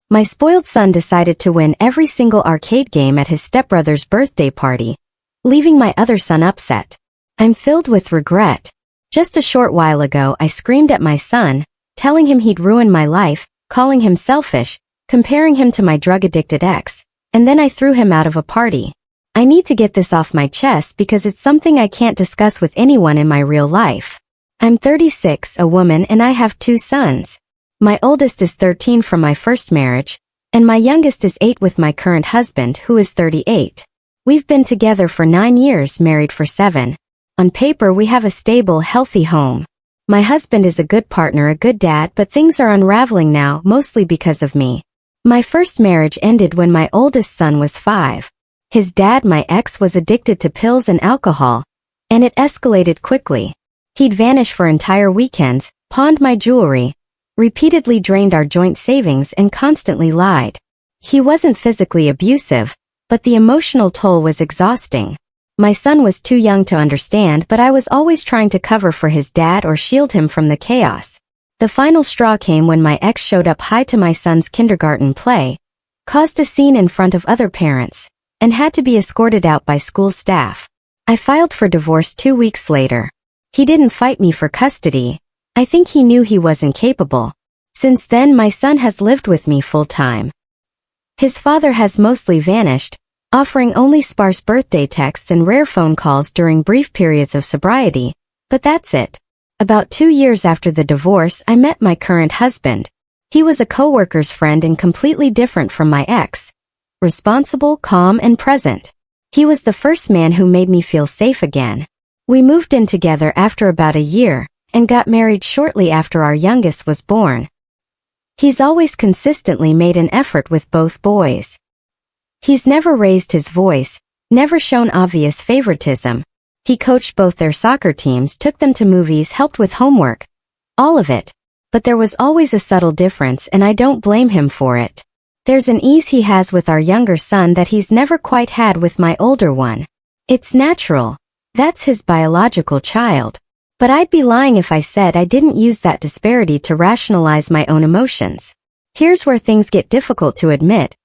My spoiled son decided to win every single arcade game at his stepbrother's birthday party, leaving my other son upset. I'm filled with regret. Just a short while ago I screamed at my son, telling him he'd ruin my life, calling him selfish, comparing him to my drug-addicted ex, and then I threw him out of a party. I need to get this off my chest because it's something I can't discuss with anyone in my real life. I'm 36, a woman, and I have 2 sons. My oldest is 13 from my first marriage, and my youngest is 8 with my current husband, who is 38. We've been together for 9 years, married for 7. On paper we have a stable, healthy home. My husband is a good partner, a good dad, but things are unraveling now, mostly because of me. My first marriage ended when my oldest son was 5. His dad, my ex, was addicted to pills and alcohol, and it escalated quickly. He'd vanish for entire weekends, pawned my jewelry, repeatedly drained our joint savings, and constantly lied. He wasn't physically abusive, but the emotional toll was exhausting. My son was too young to understand, but I was always trying to cover for his dad or shield him from the chaos. The final straw came when my ex showed up high to my son's kindergarten play, caused a scene in front of other parents, and had to be escorted out by school staff. I filed for divorce 2 weeks later. He didn't fight me for custody. I think he knew he wasn't capable. Since then my son has lived with me full-time. His father has mostly vanished, offering only sparse birthday texts and rare phone calls during brief periods of sobriety, but that's it. About 2 years after the divorce I met my current husband. He was a coworker's friend and completely different from my ex. Responsible, calm, and present. He was the first man who made me feel safe again. We moved in together after about a year, and got married shortly after our youngest was born. He's always consistently made an effort with both boys. He's never raised his voice, never shown obvious favoritism. He coached both their soccer teams, took them to movies, helped with homework. All of it. But there was always a subtle difference, and I don't blame him for it. There's an ease he has with our younger son that he's never quite had with my older one. It's natural. That's his biological child. But I'd be lying if I said I didn't use that disparity to rationalize my own emotions. Here's where things get difficult to admit.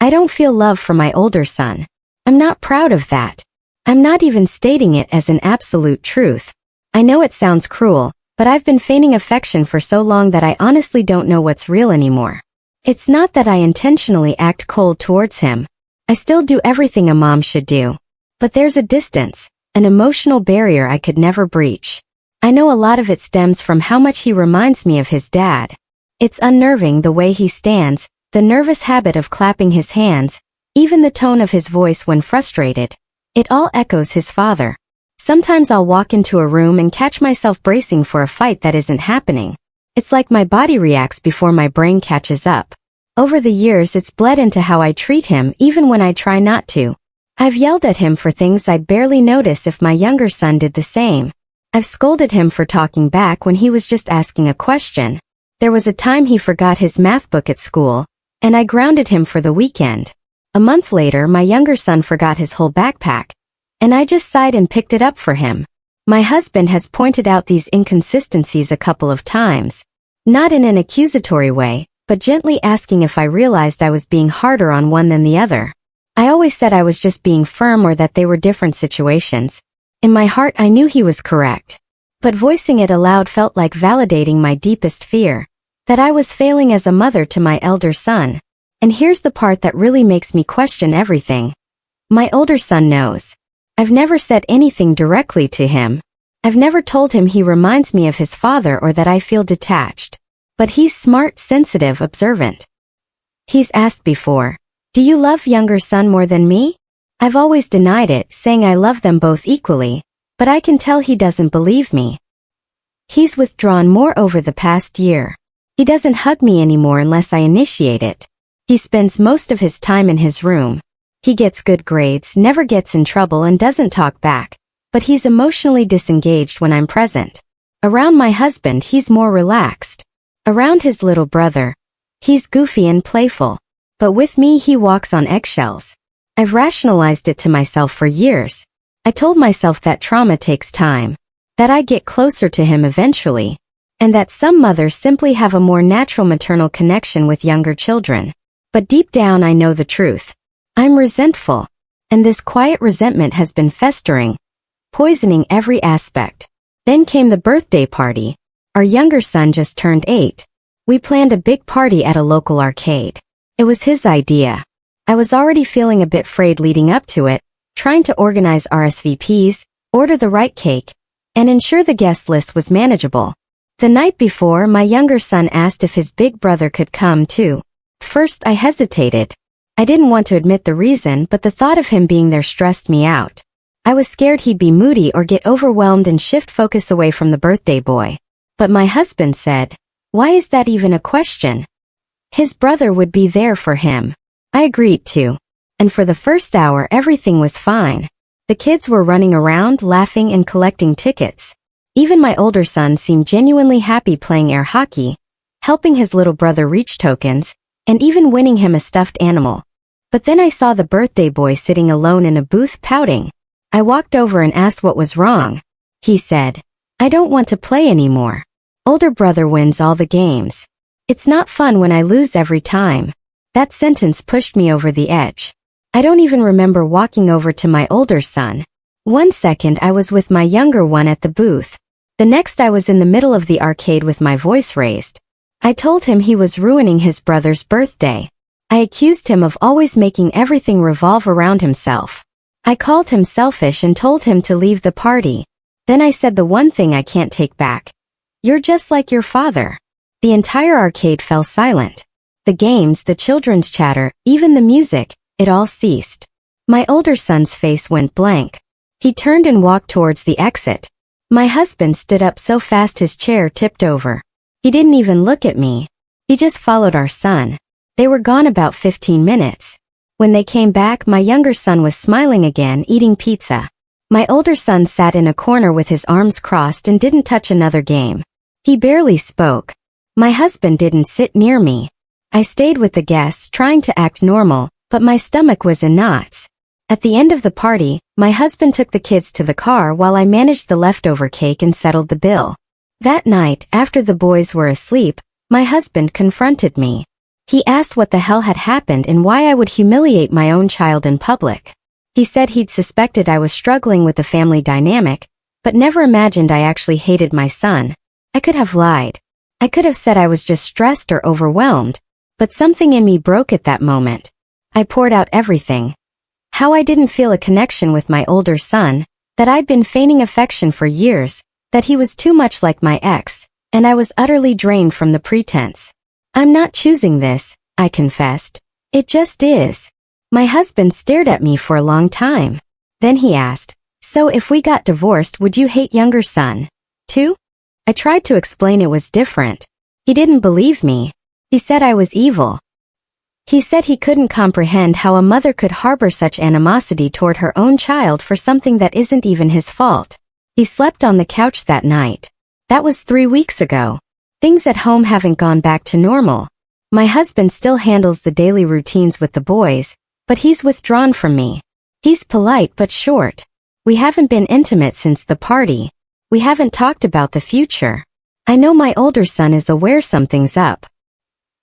I don't feel love for my older son. I'm not proud of that. I'm not even stating it as an absolute truth. I know it sounds cruel, but I've been feigning affection for so long that I honestly don't know what's real anymore. It's not that I intentionally act cold towards him. I still do everything a mom should do. But there's a distance, an emotional barrier I could never breach. I know a lot of it stems from how much he reminds me of his dad. It's unnerving the way he stands, the nervous habit of clapping his hands, even the tone of his voice when frustrated. It all echoes his father. Sometimes I'll walk into a room and catch myself bracing for a fight that isn't happening. It's like my body reacts before my brain catches up. Over the years it's bled into how I treat him even when I try not to. I've yelled at him for things I'd barely notice if my younger son did the same. I've scolded him for talking back when he was just asking a question. There was a time he forgot his math book at school, and I grounded him for the weekend. A month later my younger son forgot his whole backpack, and I just sighed and picked it up for him. My husband has pointed out these inconsistencies a couple of times. Not in an accusatory way, but gently asking if I realized I was being harder on one than the other. I always said I was just being firm or that they were different situations. In my heart I knew he was correct. But voicing it aloud felt like validating my deepest fear. That I was failing as a mother to my elder son. And here's the part that really makes me question everything. My older son knows. I've never said anything directly to him. I've never told him he reminds me of his father or that I feel detached. But he's smart, sensitive, observant. He's asked before, "Do you love younger son more than me?" I've always denied it, saying I love them both equally, but I can tell he doesn't believe me. He's withdrawn more over the past year. He doesn't hug me anymore unless I initiate it. He spends most of his time in his room. He gets good grades, never gets in trouble, and doesn't talk back, but he's emotionally disengaged when I'm present. Around my husband he's more relaxed. Around his little brother, he's goofy and playful. But with me he walks on eggshells. I've rationalized it to myself for years. I told myself that trauma takes time, that I'd get closer to him eventually, and that some mothers simply have a more natural maternal connection with younger children. But deep down I know the truth. I'm resentful. And this quiet resentment has been festering, poisoning every aspect. Then came the birthday party. Our younger son just turned 8. We planned a big party at a local arcade. It was his idea. I was already feeling a bit frayed leading up to it, trying to organize RSVPs, order the right cake, and ensure the guest list was manageable. The night before, my younger son asked if his big brother could come too. First, I hesitated. I didn't want to admit the reason, but the thought of him being there stressed me out. I was scared he'd be moody or get overwhelmed and shift focus away from the birthday boy. But my husband said, "Why is that even a question? His brother would be there for him." I agreed to. And for the first hour everything was fine. The kids were running around, laughing and collecting tickets. Even my older son seemed genuinely happy playing air hockey, helping his little brother reach tokens, and even winning him a stuffed animal. But then I saw the birthday boy sitting alone in a booth pouting. I walked over and asked what was wrong. He said, "I don't want to play anymore. Older brother wins all the games. It's not fun when I lose every time." That sentence pushed me over the edge. I don't even remember walking over to my older son. One second I was with my younger one at the booth. The next I was in the middle of the arcade with my voice raised. I told him he was ruining his brother's birthday. I accused him of always making everything revolve around himself. I called him selfish and told him to leave the party. Then I said the one thing I can't take back. "You're just like your father." The entire arcade fell silent. The games, the children's chatter, even the music, it all ceased. My older son's face went blank. He turned and walked towards the exit. My husband stood up so fast his chair tipped over. He didn't even look at me. He just followed our son. They were gone about 15 minutes. When they came back, my younger son was smiling again, eating pizza. My older son sat in a corner with his arms crossed and didn't touch another game. He barely spoke. My husband didn't sit near me. I stayed with the guests, trying to act normal, but my stomach was in knots. At the end of the party, my husband took the kids to the car while I managed the leftover cake and settled the bill. That night, after the boys were asleep, my husband confronted me. He asked what the hell had happened and why I would humiliate my own child in public. He said he'd suspected I was struggling with the family dynamic, but never imagined I actually hated my son. I could have lied. I could have said I was just stressed or overwhelmed, but something in me broke at that moment. I poured out everything. How I didn't feel a connection with my older son, that I'd been feigning affection for years, that he was too much like my ex, and I was utterly drained from the pretense. "I'm not choosing this," I confessed. "It just is." My husband stared at me for a long time. Then he asked, "So if we got divorced, would you hate younger son, too?" I tried to explain it was different. He didn't believe me. He said I was evil. He said he couldn't comprehend how a mother could harbor such animosity toward her own child for something that isn't even his fault. He slept on the couch that night. That was 3 weeks ago. Things at home haven't gone back to normal. My husband still handles the daily routines with the boys, but he's withdrawn from me. He's polite but short. We haven't been intimate since the party. We haven't talked about the future. I know my older son is aware something's up.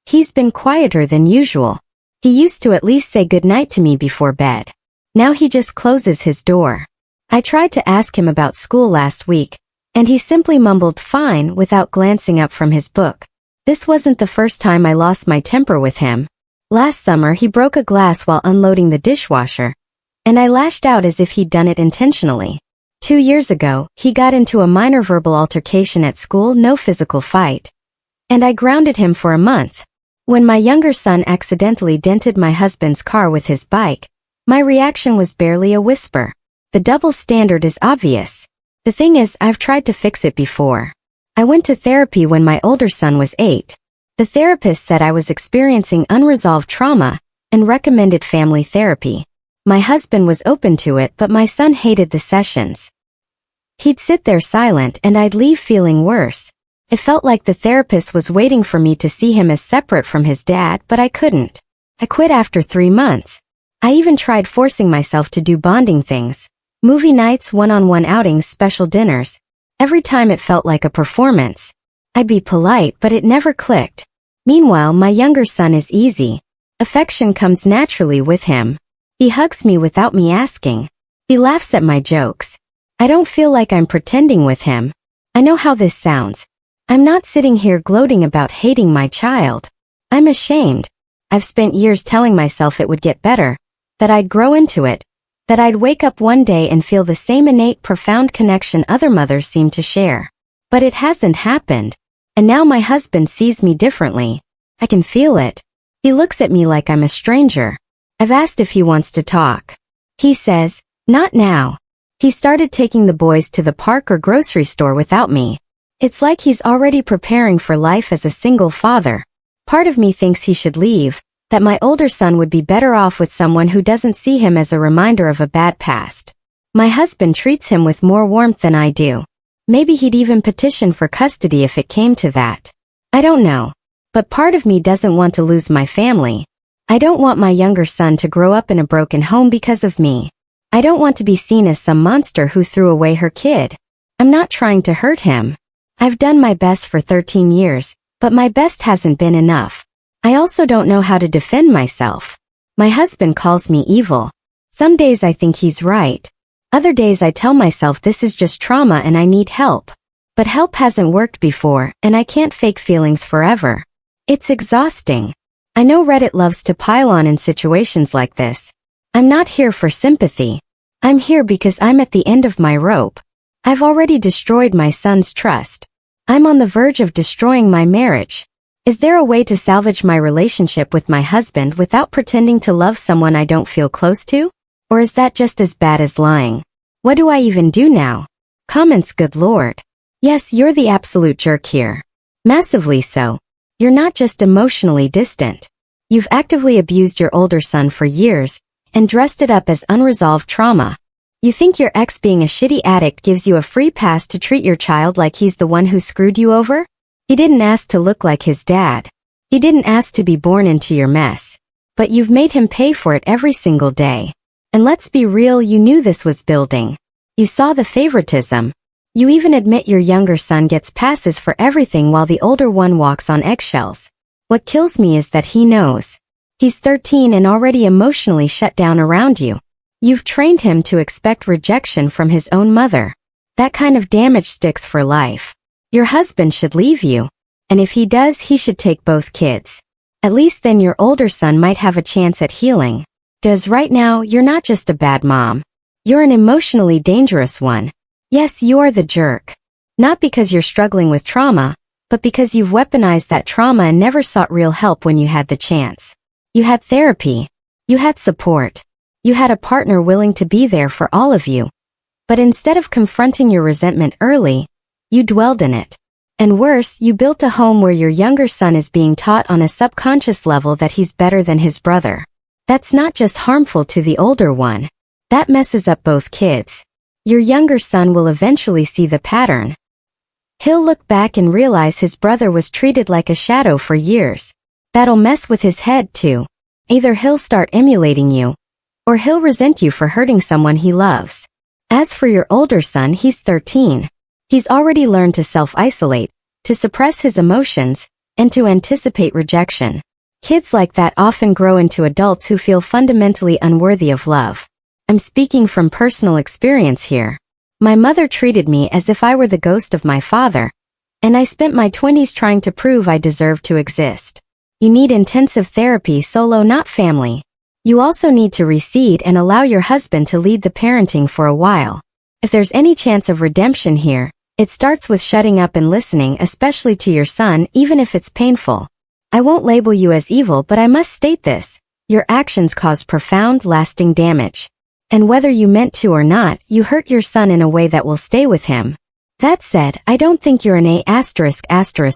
He's been quieter than usual. He used to at least say goodnight to me before bed. Now he just closes his door. I tried to ask him about school last week, and he simply mumbled fine without glancing up from his book. This wasn't the first time I lost my temper with him. Last summer he broke a glass while unloading the dishwasher, and I lashed out as if he'd done it intentionally. 2 years ago, he got into a minor verbal altercation at school, no physical fight, and I grounded him for a month. When my younger son accidentally dented my husband's car with his bike, my reaction was barely a whisper. The double standard is obvious. The thing is, I've tried to fix it before. I went to therapy when my older son was 8. The therapist said I was experiencing unresolved trauma and recommended family therapy. My husband was open to it, but my son hated the sessions. He'd sit there silent and I'd leave feeling worse. It felt like the therapist was waiting for me to see him as separate from his dad, but I couldn't. I quit after 3 months. I even tried forcing myself to do bonding things. Movie nights, one-on-one outings, special dinners. Every time it felt like a performance. I'd be polite, but it never clicked. Meanwhile, my younger son is easy. Affection comes naturally with him. He hugs me without me asking. He laughs at my jokes. I don't feel like I'm pretending with him. I know how this sounds. I'm not sitting here gloating about hating my child. I'm ashamed. I've spent years telling myself it would get better, that I'd grow into it, that I'd wake up one day and feel the same innate profound connection other mothers seem to share. But it hasn't happened. And now my husband sees me differently. I can feel it. He looks at me like I'm a stranger. I've asked if he wants to talk. He says, "Not now." He started taking the boys to the park or grocery store without me. It's like he's already preparing for life as a single father. Part of me thinks he should leave, that my older son would be better off with someone who doesn't see him as a reminder of a bad past. My husband treats him with more warmth than I do. Maybe he'd even petition for custody if it came to that. I don't know. But part of me doesn't want to lose my family. I don't want my younger son to grow up in a broken home because of me. I don't want to be seen as some monster who threw away her kid. I'm not trying to hurt him. I've done my best for 13 years, but my best hasn't been enough. I also don't know how to defend myself. My husband calls me evil. Some days I think he's right. Other days I tell myself this is just trauma and I need help. But help hasn't worked before, and I can't fake feelings forever. It's exhausting. I know Reddit loves to pile on in situations like this. I'm not here for sympathy. I'm here because I'm at the end of my rope. I've already destroyed my son's trust. I'm on the verge of destroying my marriage. Is there a way to salvage my relationship with my husband without pretending to love someone I don't feel close to? Or is that just as bad as lying? What do I even do now? Comments, good lord. Yes, you're the absolute jerk here. Massively so. You're not just emotionally distant. You've actively abused your older son for years and dressed it up as unresolved trauma. You think your ex being a shitty addict gives you a free pass to treat your child like he's the one who screwed you over? He didn't ask to look like his dad. He didn't ask to be born into your mess. But you've made him pay for it every single day. And let's be real, you knew this was building. You saw the favoritism. You even admit your younger son gets passes for everything while the older one walks on eggshells. What kills me is that he knows. He's 13 and already emotionally shut down around you. You've trained him to expect rejection from his own mother. That kind of damage sticks for life. Your husband should leave you. And if he does, he should take both kids. At least then your older son might have a chance at healing. Because right now, you're not just a bad mom. You're an emotionally dangerous one. Yes, you're the jerk. Not because you're struggling with trauma, but because you've weaponized that trauma and never sought real help when you had the chance. You had therapy. You had support. You had a partner willing to be there for all of you. But instead of confronting your resentment early, you dwelled in it. And worse, you built a home where your younger son is being taught on a subconscious level that he's better than his brother. That's not just harmful to the older one. That messes up both kids. Your younger son will eventually see the pattern. He'll look back and realize his brother was treated like a shadow for years. That'll mess with his head too. Either he'll start emulating you, or he'll resent you for hurting someone he loves. As for your older son, he's 13. He's already learned to self-isolate, to suppress his emotions, and to anticipate rejection. Kids like that often grow into adults who feel fundamentally unworthy of love. I'm speaking from personal experience here. My mother treated me as if I were the ghost of my father, and I spent my 20s trying to prove I deserved to exist. You need intensive therapy solo, not family. You also need to recede and allow your husband to lead the parenting for a while. If there's any chance of redemption here, it starts with shutting up and listening, especially to your son, even if it's painful. I won't label you as evil, but I must state this. Your actions cause profound, lasting damage. And whether you meant to or not, you hurt your son in a way that will stay with him. That said, I don't think you're an A***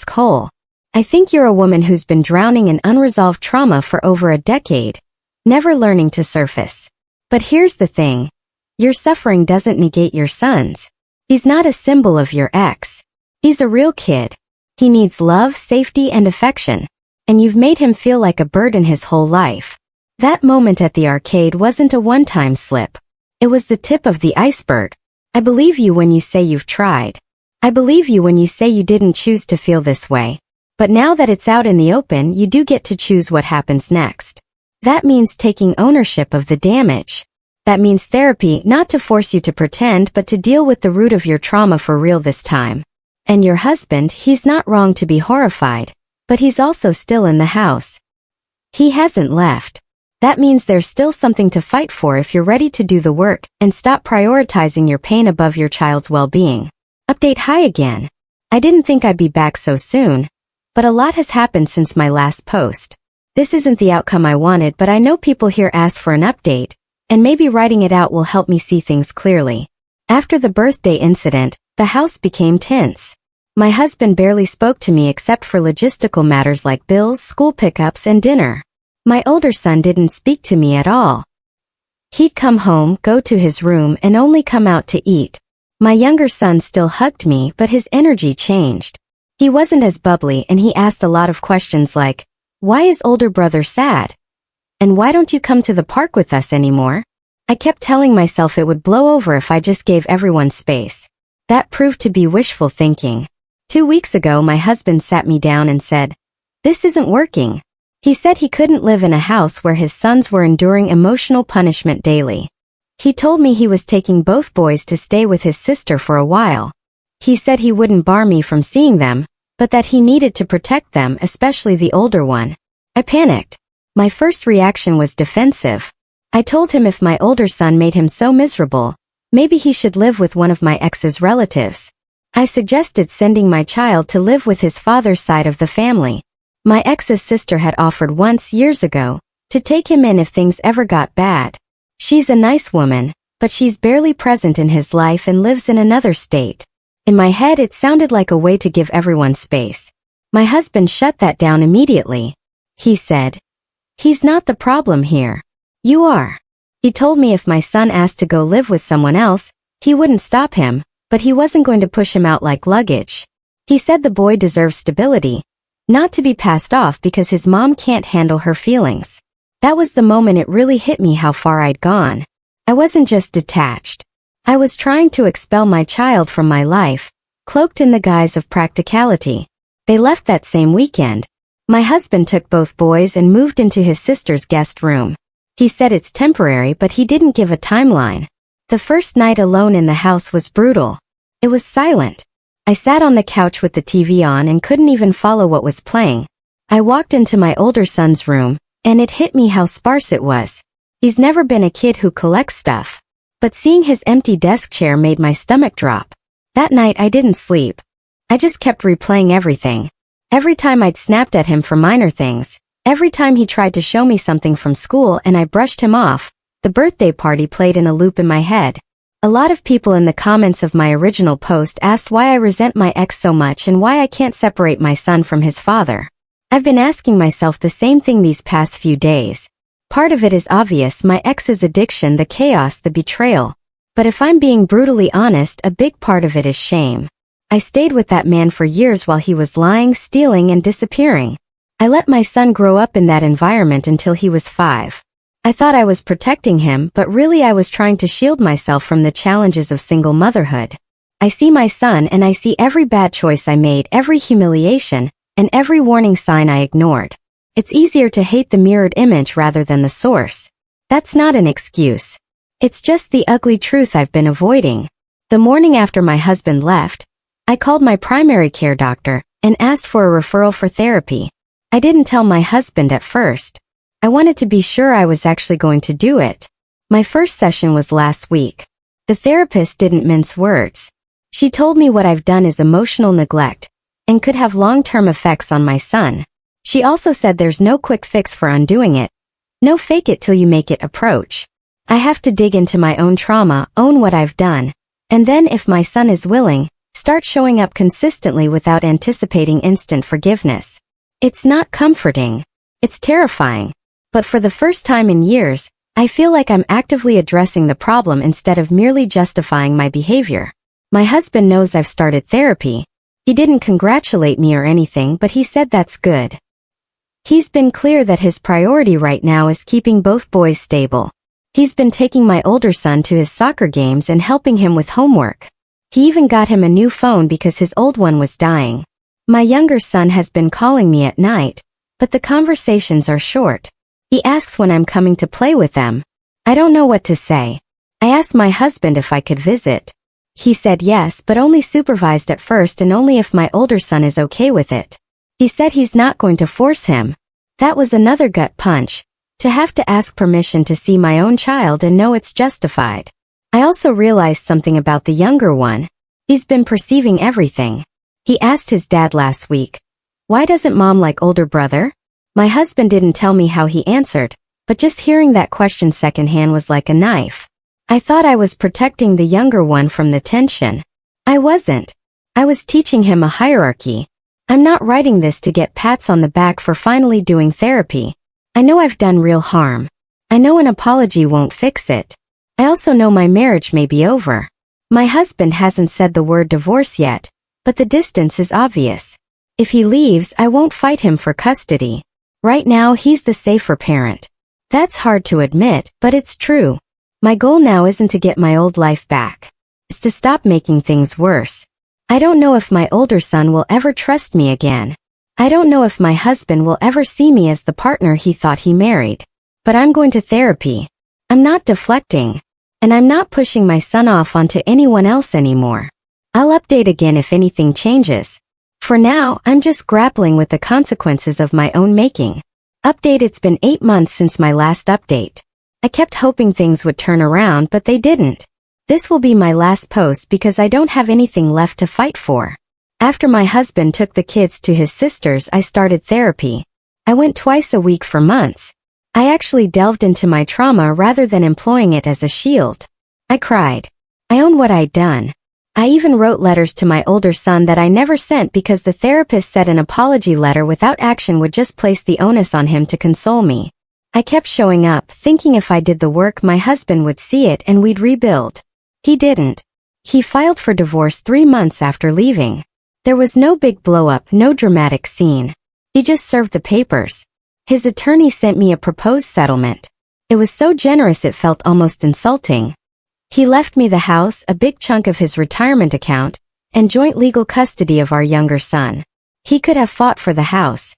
hole. I think you're a woman who's been drowning in unresolved trauma for over a decade, never learning to surface. But here's the thing. Your suffering doesn't negate your son's. He's not a symbol of your ex. He's a real kid. He needs love, safety, and affection. And you've made him feel like a burden his whole life. That moment at the arcade wasn't a one-time slip. It was the tip of the iceberg. I believe you when you say you've tried. I believe you when you say you didn't choose to feel this way. But now that it's out in the open, you do get to choose what happens next. That means taking ownership of the damage. That means therapy, not to force you to pretend but to deal with the root of your trauma for real this time. And your husband, he's not wrong to be horrified, but he's also still in the house. He hasn't left. That means there's still something to fight for if you're ready to do the work and stop prioritizing your pain above your child's well-being. Update: hi again. I didn't think I'd be back so soon, but a lot has happened since my last post. This isn't the outcome I wanted, but I know people here ask for an update, and maybe writing it out will help me see things clearly. After the birthday incident, the house became tense. My husband barely spoke to me except for logistical matters like bills, school pickups, and dinner. My older son didn't speak to me at all. He'd come home, go to his room, and only come out to eat. My younger son still hugged me, but his energy changed. He wasn't as bubbly, and he asked a lot of questions like, "Why is older brother sad? And why don't you come to the park with us anymore?" I kept telling myself it would blow over if I just gave everyone space. That proved to be wishful thinking. 2 weeks ago, my husband sat me down and said, "This isn't working." He said he couldn't live in a house where his sons were enduring emotional punishment daily. He told me he was taking both boys to stay with his sister for a while. He said he wouldn't bar me from seeing them, but that he needed to protect them, especially the older one. I panicked. My first reaction was defensive. I told him if my older son made him so miserable, maybe he should live with one of my ex's relatives. I suggested sending my child to live with his father's side of the family. My ex's sister had offered once, years ago, to take him in if things ever got bad. She's a nice woman, but she's barely present in his life and lives in another state. In my head, it sounded like a way to give everyone space. My husband shut that down immediately. He said, "He's not the problem here. You are." He told me if my son asked to go live with someone else, he wouldn't stop him, but he wasn't going to push him out like luggage. He said the boy deserves stability, not to be passed off because his mom can't handle her feelings. That was the moment it really hit me how far I'd gone. I wasn't just detached. I was trying to expel my child from my life, cloaked in the guise of practicality. They left that same weekend. My husband took both boys and moved into his sister's guest room. He said it's temporary, but he didn't give a timeline. The first night alone in the house was brutal. It was silent. I sat on the couch with the TV on and couldn't even follow what was playing. I walked into my older son's room, and it hit me how sparse it was. He's never been a kid who collects stuff. But seeing his empty desk chair made my stomach drop. That night I didn't sleep. I just kept replaying everything. Every time I'd snapped at him for minor things, every time he tried to show me something from school and I brushed him off, the birthday party played in a loop in my head. A lot of people in the comments of my original post asked why I resent my ex so much and why I can't separate my son from his father. I've been asking myself the same thing these past few days. Part of it is obvious: my ex's addiction, the chaos, the betrayal. But if I'm being brutally honest, a big part of it is shame. I stayed with that man for years while he was lying, stealing, and disappearing. I let my son grow up in that environment until he was 5. I thought I was protecting him, but really I was trying to shield myself from the challenges of single motherhood. I see my son and I see every bad choice I made, every humiliation, and every warning sign I ignored. It's easier to hate the mirrored image rather than the source. That's not an excuse. It's just the ugly truth I've been avoiding. The morning after my husband left, I called my primary care doctor and asked for a referral for therapy. I didn't tell my husband at first. I wanted to be sure I was actually going to do it. My first session was last week. The therapist didn't mince words. She told me what I've done is emotional neglect and could have long-term effects on my son. She also said there's no quick fix for undoing it. No fake it till you make it approach. I have to dig into my own trauma, own what I've done, and then if my son is willing, start showing up consistently without anticipating instant forgiveness. It's not comforting. It's terrifying. But for the first time in years, I feel like I'm actively addressing the problem instead of merely justifying my behavior. My husband knows I've started therapy. He didn't congratulate me or anything, but he said that's good. He's been clear that his priority right now is keeping both boys stable. He's been taking my older son to his soccer games and helping him with homework. He even got him a new phone because his old one was dying. My younger son has been calling me at night, but the conversations are short. He asks when I'm coming to play with them. I don't know what to say. I asked my husband if I could visit. He said yes, but only supervised at first and only if my older son is okay with it. He said he's not going to force him. That was another gut punch, to have to ask permission to see my own child and know it's justified. I also realized something about the younger one. He's been perceiving everything. He asked his dad last week, "Why doesn't mom like older brother?" My husband didn't tell me how he answered, but just hearing that question secondhand was like a knife. I thought I was protecting the younger one from the tension. I wasn't. I was teaching him a hierarchy. I'm not writing this to get pats on the back for finally doing therapy. I know I've done real harm. I know an apology won't fix it. I also know my marriage may be over. My husband hasn't said the word divorce yet, but the distance is obvious. If he leaves, I won't fight him for custody. Right now, he's the safer parent. That's hard to admit, but it's true. My goal now isn't to get my old life back. It's to stop making things worse. I don't know if my older son will ever trust me again. I don't know if my husband will ever see me as the partner he thought he married. But I'm going to therapy. I'm not deflecting. And I'm not pushing my son off onto anyone else anymore. I'll update again if anything changes. For now, I'm just grappling with the consequences of my own making. Update: it's been 8 months since my last update. I kept hoping things would turn around, but they didn't. This will be my last post because I don't have anything left to fight for. After my husband took the kids to his sister's, I started therapy. I went twice a week for months. I actually delved into my trauma rather than employing it as a shield. I cried. I owned what I'd done. I even wrote letters to my older son that I never sent because the therapist said an apology letter without action would just place the onus on him to console me. I kept showing up, thinking if I did the work my husband would see it and we'd rebuild. He didn't. He filed for divorce 3 months after leaving. There was no big blow-up, no dramatic scene. He just served the papers. His attorney sent me a proposed settlement. It was so generous it felt almost insulting. He left me the house, a big chunk of his retirement account, and joint legal custody of our younger son. He could have fought for the house.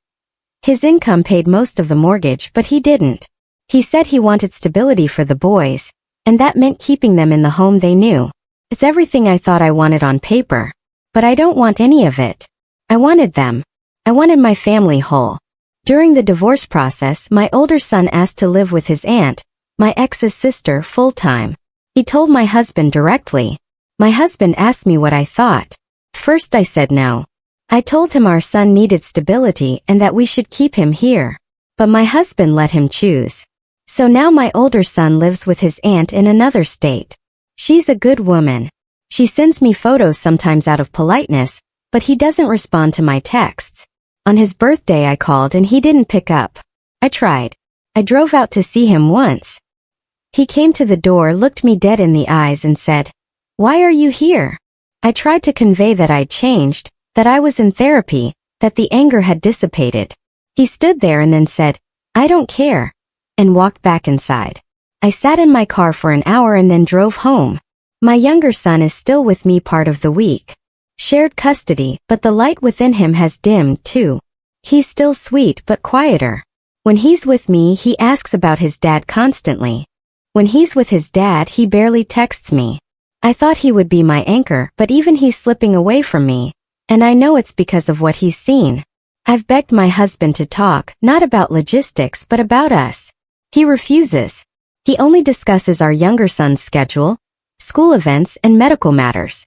His income paid most of the mortgage, but he didn't. He said he wanted stability for the boys, and that meant keeping them in the home they knew. It's everything I thought I wanted on paper. But I don't want any of it. I wanted them. I wanted my family whole. During the divorce process, my older son asked to live with his aunt, my ex's sister, full-time. He told my husband directly. My husband asked me what I thought. First I said no. I told him our son needed stability and that we should keep him here. But my husband let him choose. So now my older son lives with his aunt in another state. She's a good woman. She sends me photos sometimes out of politeness, but he doesn't respond to my texts. On his birthday I called and he didn't pick up. I tried. I drove out to see him once. He came to the door, looked me dead in the eyes and said, "Why are you here?" I tried to convey that I'd changed, that I was in therapy, that the anger had dissipated. He stood there and then said, "I don't care," and walked back inside. I sat in my car for an hour and then drove home. My younger son is still with me part of the week. Shared custody, but the light within him has dimmed too. He's still sweet but quieter. When he's with me, he asks about his dad constantly. When he's with his dad, he barely texts me. I thought he would be my anchor, but even he's slipping away from me. And I know it's because of what he's seen. I've begged my husband to talk, not about logistics but about us. He refuses. He only discusses our younger son's schedule, school events, and medical matters.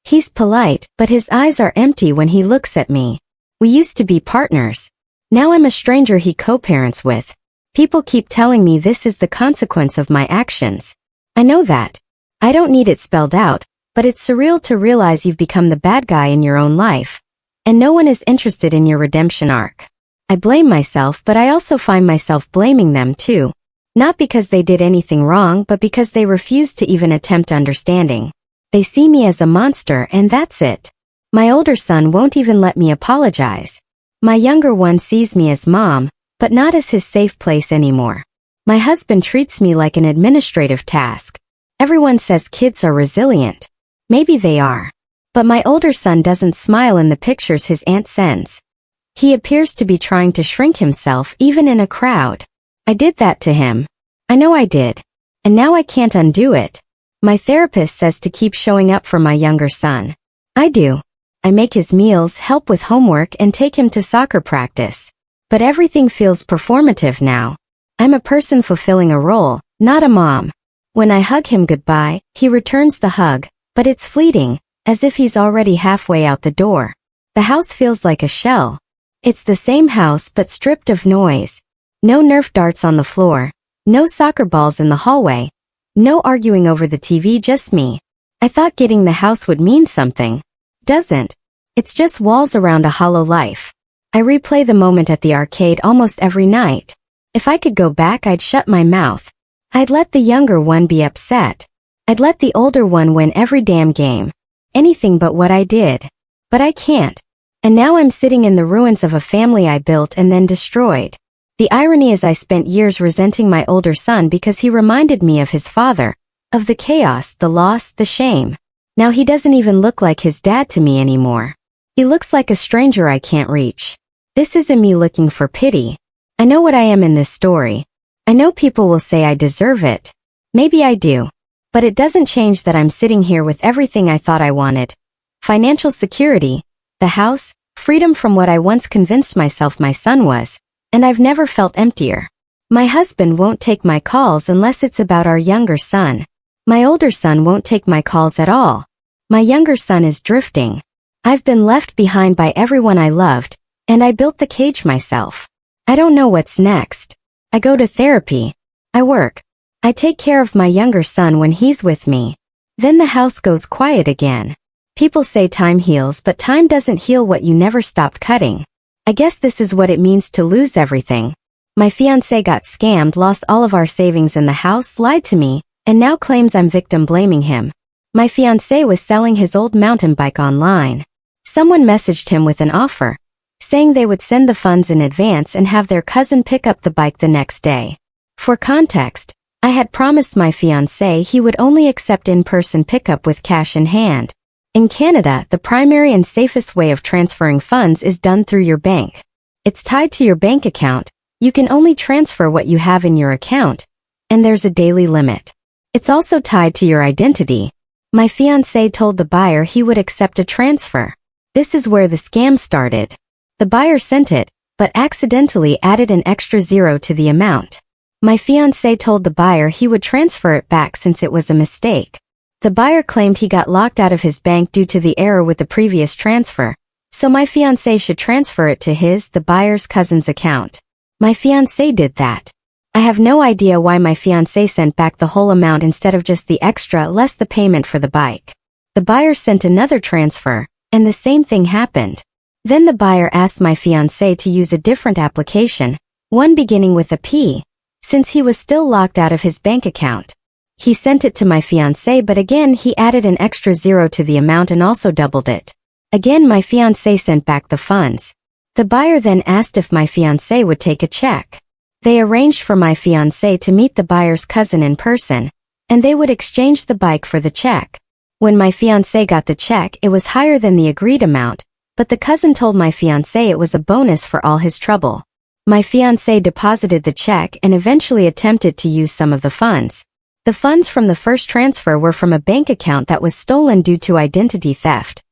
He's polite, but his eyes are empty when he looks at me. We used to be partners. Now I'm a stranger he co-parents with. People keep telling me this is the consequence of my actions. I know that. I don't need it spelled out, but it's surreal to realize you've become the bad guy in your own life. And no one is interested in your redemption arc. I blame myself, but I also find myself blaming them too. Not because they did anything wrong, but because they refuse to even attempt understanding. They see me as a monster and that's it. My older son won't even let me apologize. My younger one sees me as mom, but not as his safe place anymore. My husband treats me like an administrative task. Everyone says kids are resilient. Maybe they are. But my older son doesn't smile in the pictures his aunt sends. He appears to be trying to shrink himself even in a crowd. I did that to him. I know I did. And now I can't undo it. My therapist says to keep showing up for my younger son. I do. I make his meals, help with homework, and take him to soccer practice. But everything feels performative now. I'm a person fulfilling a role, not a mom. When I hug him goodbye, he returns the hug, but it's fleeting, as if he's already halfway out the door. The house feels like a shell. It's the same house but stripped of noise. No Nerf darts on the floor. No soccer balls in the hallway. No arguing over the TV, just me. I thought getting the house would mean something. Doesn't. It's just walls around a hollow life. I replay the moment at the arcade almost every night. If I could go back, I'd shut my mouth. I'd let the younger one be upset. I'd let the older one win every damn game. Anything but what I did. But I can't. And now I'm sitting in the ruins of a family I built and then destroyed. The irony is I spent years resenting my older son because he reminded me of his father, of the chaos, the loss, the shame. Now he doesn't even look like his dad to me anymore. He looks like a stranger I can't reach. This isn't me looking for pity. I know what I am in this story. I know people will say I deserve it. Maybe I do. But it doesn't change that I'm sitting here with everything I thought I wanted. Financial security, the house, freedom from what I once convinced myself my son was, and I've never felt emptier. My husband won't take my calls unless it's about our younger son. My older son won't take my calls at all. My younger son is drifting. I've been left behind by everyone I loved, and I built the cage myself. I don't know what's next. I go to therapy. I work. I take care of my younger son when he's with me. Then the house goes quiet again. People say time heals, but time doesn't heal what you never stopped cutting. I guess this is what it means to lose everything. My fiancé got scammed, lost all of our savings in the house, lied to me, and now claims I'm victim blaming him. My fiancé was selling his old mountain bike online. Someone messaged him with an offer, saying they would send the funds in advance and have their cousin pick up the bike the next day. For context, I had promised my fiancé he would only accept in-person pickup with cash in hand. In Canada, the primary and safest way of transferring funds is done through your bank. It's tied to your bank account. You can only transfer what you have in your account, and there's a daily limit. It's also tied to your identity. My fiancé told the buyer he would accept a transfer. This is where the scam started. The buyer sent it, but accidentally added an extra zero to the amount. My fiancé told the buyer he would transfer it back since it was a mistake. The buyer claimed he got locked out of his bank due to the error with the previous transfer, so my fiancé should transfer it to the buyer's cousin's account. My fiancé did that. I have no idea why my fiancé sent back the whole amount instead of just the extra less the payment for the bike. The buyer sent another transfer, and the same thing happened. Then the buyer asked my fiancé to use a different application, one beginning with a P, since he was still locked out of his bank account. He sent it to my fiancé, but again he added an extra zero to the amount and also doubled it. Again my fiancé sent back the funds. The buyer then asked if my fiancé would take a check. They arranged for my fiancé to meet the buyer's cousin in person, and they would exchange the bike for the check. When my fiancé got the check, it was higher than the agreed amount, but the cousin told my fiancé it was a bonus for all his trouble. My fiancé deposited the check and eventually attempted to use some of the funds. The funds from the first transfer were from a bank account that was stolen due to identity theft.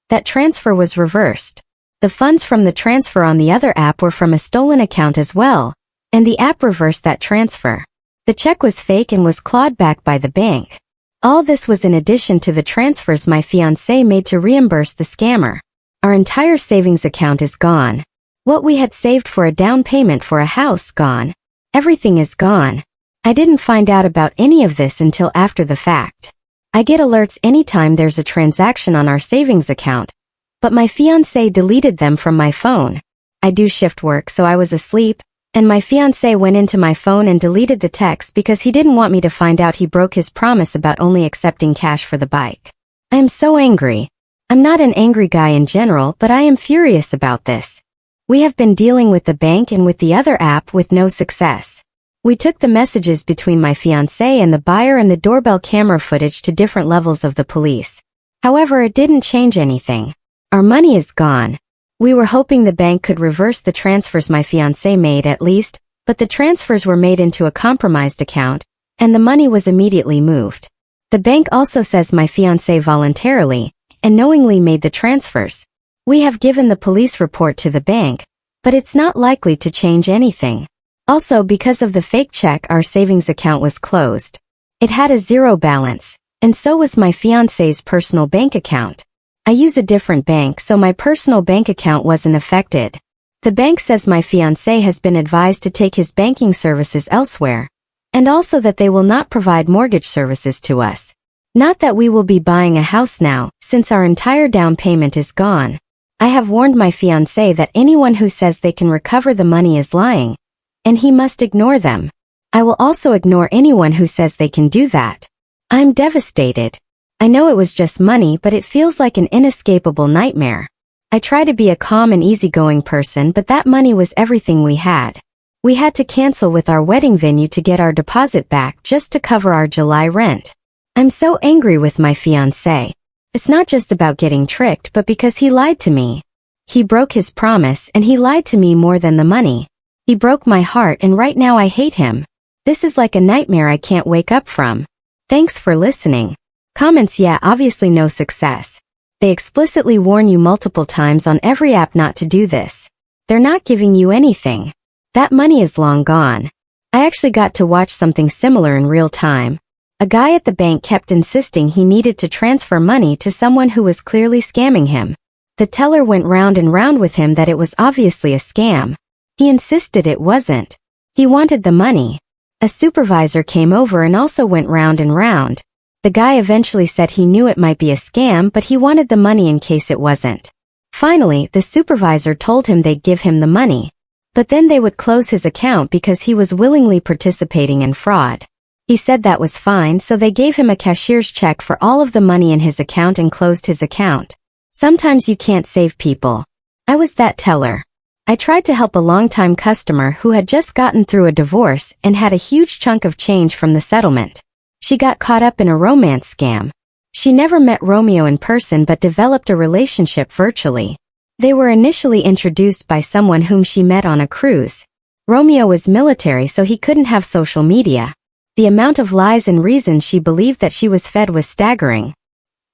That transfer was reversed. The funds from the transfer on the other app were from a stolen account as well, and the app reversed that transfer. The check was fake and was clawed back by the bank. All this was in addition to the transfers my fiancé made to reimburse the scammer. Our entire savings account is gone. What we had saved for a down payment for a house, gone. Everything is gone. I didn't find out about any of this until after the fact. I get alerts anytime there's a transaction on our savings account, but my fiancé deleted them from my phone. I do shift work, so I was asleep, and my fiancé went into my phone and deleted the text because he didn't want me to find out he broke his promise about only accepting cash for the bike. I am so angry. I'm not an angry guy in general, but I am furious about this. We have been dealing with the bank and with the other app with no success. We took the messages between my fiancé and the buyer and the doorbell camera footage to different levels of the police. However, it didn't change anything. Our money is gone. We were hoping the bank could reverse the transfers my fiancé made at least, but the transfers were made into a compromised account, and the money was immediately moved. The bank also says my fiancé voluntarily and knowingly made the transfers. We have given the police report to the bank, but it's not likely to change anything. Also, because of the fake check, our savings account was closed. It had a zero balance, and so was my fiancé's personal bank account. I use a different bank, so my personal bank account wasn't affected. The bank says my fiancé has been advised to take his banking services elsewhere, and also that they will not provide mortgage services to us. Not that we will be buying a house now, since our entire down payment is gone. I have warned my fiancé that anyone who says they can recover the money is lying, and he must ignore them. I will also ignore anyone who says they can do that. I'm devastated. I know it was just money, but it feels like an inescapable nightmare. I try to be a calm and easygoing person, but that money was everything we had. We had to cancel with our wedding venue to get our deposit back just to cover our July rent. I'm so angry with my fiancé. It's not just about getting tricked, but because he lied to me. He broke his promise, and he lied to me more than the money. He broke my heart, and right now I hate him. This is like a nightmare I can't wake up from. Thanks for listening. Comments: yeah, obviously no success. They explicitly warn you multiple times on every app not to do this. They're not giving you anything. That money is long gone. I actually got to watch something similar in real time. A guy at the bank kept insisting he needed to transfer money to someone who was clearly scamming him. The teller went round and round with him that it was obviously a scam. He insisted it wasn't. He wanted the money. A supervisor came over and also went round and round. The guy eventually said he knew it might be a scam, but he wanted the money in case it wasn't. Finally, the supervisor told him they'd give him the money, but then they would close his account because he was willingly participating in fraud. He said that was fine, so they gave him a cashier's check for all of the money in his account and closed his account. Sometimes you can't save people. I was that teller. I tried to help a longtime customer who had just gotten through a divorce and had a huge chunk of change from the settlement. She got caught up in a romance scam. She never met Romeo in person but developed a relationship virtually. They were initially introduced by someone whom she met on a cruise. Romeo was military, so he couldn't have social media. The amount of lies and reasons she believed that she was fed was staggering.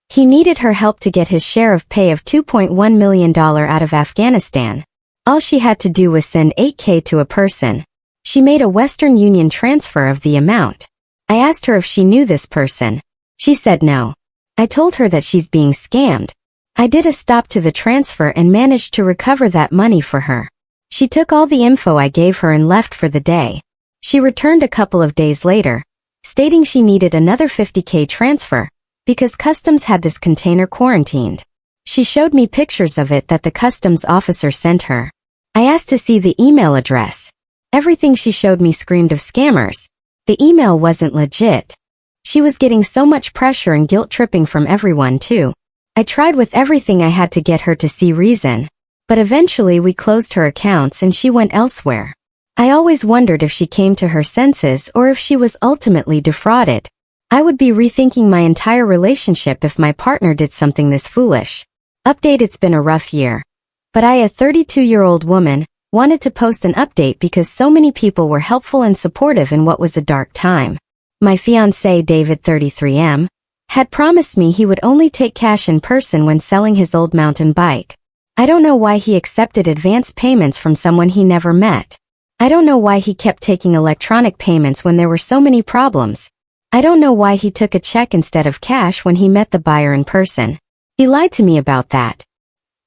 He needed her help to get his share of pay of $2.1 million out of Afghanistan. All she had to do was send $8,000 to a person. She made a Western Union transfer of the amount. I asked her if she knew this person. She said no. I told her that she's being scammed. I did a stop to the transfer and managed to recover that money for her. She took all the info I gave her and left for the day. She returned a couple of days later, stating she needed another $50,000 transfer because customs had this container quarantined. She showed me pictures of it that the customs officer sent her. I asked to see the email address. Everything she showed me screamed of scammers. The email wasn't legit. She was getting so much pressure and guilt tripping from everyone too. I tried with everything I had to get her to see reason. But eventually we closed her accounts and she went elsewhere. I always wondered if she came to her senses or if she was ultimately defrauded. I would be rethinking my entire relationship if my partner did something this foolish. Update: it's been a rough year. But I, a 32-year-old woman, wanted to post an update because so many people were helpful and supportive in what was a dark time. My fiancé, David, 33M, had promised me he would only take cash in person when selling his old mountain bike. I don't know why he accepted advance payments from someone he never met. I don't know why he kept taking electronic payments when there were so many problems. I don't know why he took a check instead of cash when he met the buyer in person. He lied to me about that.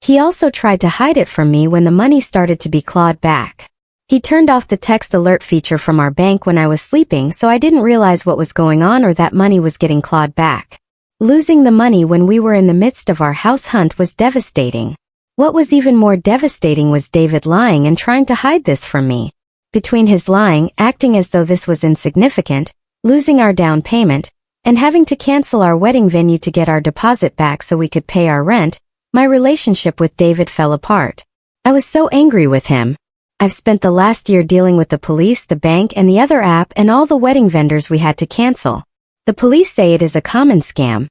He also tried to hide it from me when the money started to be clawed back. He turned off the text alert feature from our bank when I was sleeping, so I didn't realize what was going on or that money was getting clawed back. Losing the money when we were in the midst of our house hunt was devastating. What was even more devastating was David lying and trying to hide this from me. Between his lying, acting as though this was insignificant, losing our down payment, and having to cancel our wedding venue to get our deposit back so we could pay our rent, my relationship with David fell apart. I was so angry with him. I've spent the last year dealing with the police, the bank, and the other app and all the wedding vendors we had to cancel. The police say it is a common scam.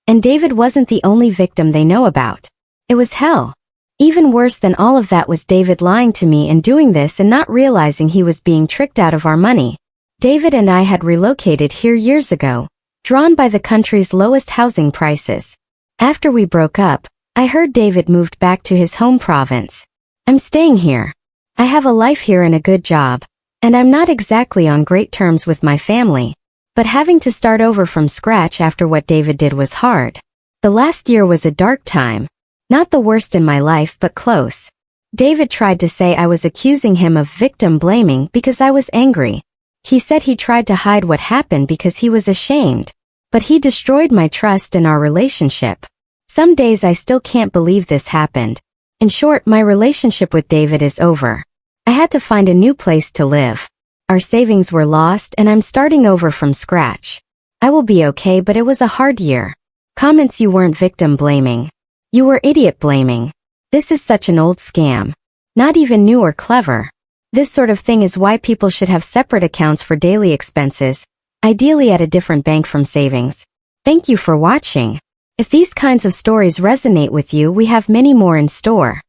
And David wasn't the only victim they know about. It was hell. Even worse than all of that was David lying to me and doing this and not realizing he was being tricked out of our money. David and I had relocated here years ago, drawn by the country's lowest housing prices. After we broke up, I heard David moved back to his home province. I'm staying here. I have a life here and a good job, and I'm not exactly on great terms with my family. But having to start over from scratch after what David did was hard. The last year was a dark time. Not the worst in my life, but close. David tried to say I was accusing him of victim blaming because I was angry. He said he tried to hide what happened because he was ashamed. But he destroyed my trust in our relationship. Some days I still can't believe this happened. In short, my relationship with David is over. I had to find a new place to live. Our savings were lost and I'm starting over from scratch. I will be okay, but it was a hard year. Comments: you weren't victim blaming. You were idiot blaming. This is such an old scam. Not even new or clever. This sort of thing is why people should have separate accounts for daily expenses, ideally at a different bank from savings. Thank you for watching. If these kinds of stories resonate with you, we have many more in store.